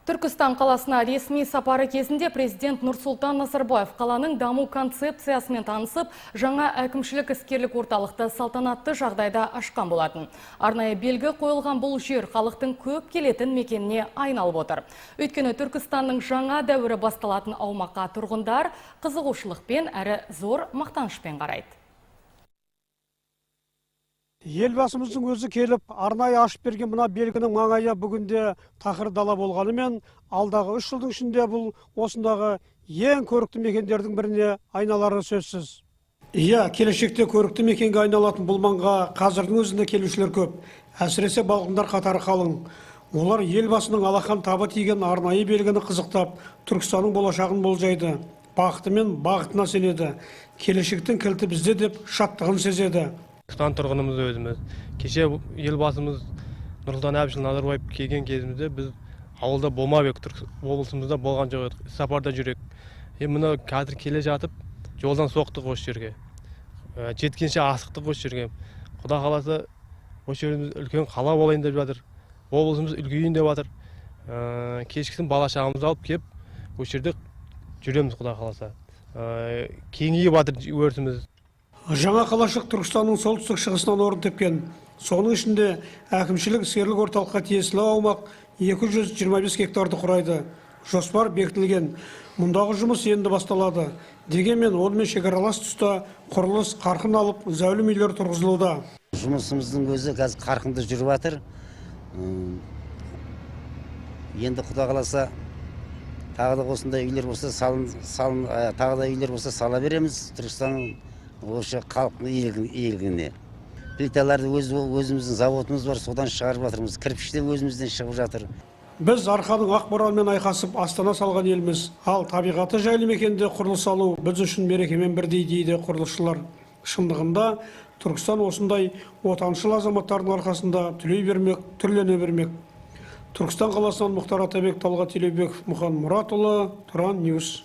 Түркістан қаласына ресми сапары кезінде президент Нұрсұлтан Назарбаев қаланың даму концепциясымен танысып, жаңа әкімшілік іскерлік орталықты салтанатты жағдайда ашқан болатын. Арнайы белгі қойылған бұл жер халықтың көп келетін мекеніне айналып отыр. Өйткені Түркістанның жаңа дәуірі басталатын аумаққа тұрғындар қызығушылықпен әрі зор мақтанышпен қарайды. Елбасымыздың өзі келіп, арнайы ашып берген мына белгінің маңайы бүгінде тақыр дала болғанымен, алдағы 3 жылдың ішінде бұл осындағы ең көрікті мекендердің біріне айналары сөзсіз. Иә, келешекте көрікті мекенге айналатын бұл маңға қазірдің өзінде келушілер көп. Әсіресе балғындар қатары қалың. Олар елбасының алақан табы тиген арнайы белгіні қызықтап, Түркістанның болашағын болжайды. Бақыты мен бағытына сенеді. Келешектің кілті бізде деп шаттығын сезеді. Түркістан тұрғынымыз өзіміз. Кеше елбасымыз Нұрсұлтан Әбішұлы Назарбаев келген кезімізде біз ауылда болмап едік, облысымызда болған жоқ едік, сапарда жүрек. Мына қазір келе жатып, жолдан соқтық осы жерге. Жеткенше асықтық осы жерге. Құда қаласа, осы жеріміз үлкен қала болайын деп жатыр. Облысымыз үлкейін деп жатыр. Кешкісін бала шағамызды алып кеп, осы жерде жүреміз құда қаласа. Кеңейіп жатыр өрісіміз. Жаңа қалашық Түркістанның солтүстік шығысынан орын тепкен. Соның ішінде әкімшілік іскерлік орталыққа тиесілі аумақ 225 гектарды құрайды. Жоспар бекітілген. Мұндағы жұмыс енді басталады. Дегенмен онымен шекаралас тұста құрылыс қарқын алып, зәулім үйлер тұрғызылуда. Жұмысымыздың өзі қазір қарқынды жүріп жатыр. Енді құда қаласа тағы да осындай үйлер болса тағы да үйлер болса сала береміз. Түркістанның осы халықтың игілігіне. Плиталарды өзіміздің заводымыз бар, содан шығарып жатырмыз. Кірпіште өзімізден шығып жатыр. Біз арқаның ақ боранмен айқасып астана салған елміз. Ал табиғаты жайлы мекенде құрылыс салу біз үшін мерекемен бірдей дейді құрылысшылар. Шындығында Түркістан осындай отаншыл азаматтардың арқасында түлей бермек, түрлене бермек. Түркістан қаласынан Мұхтар Атабек, Талғат Елеубеков, Мұхан Мұратұлы, Тұран Ньюс.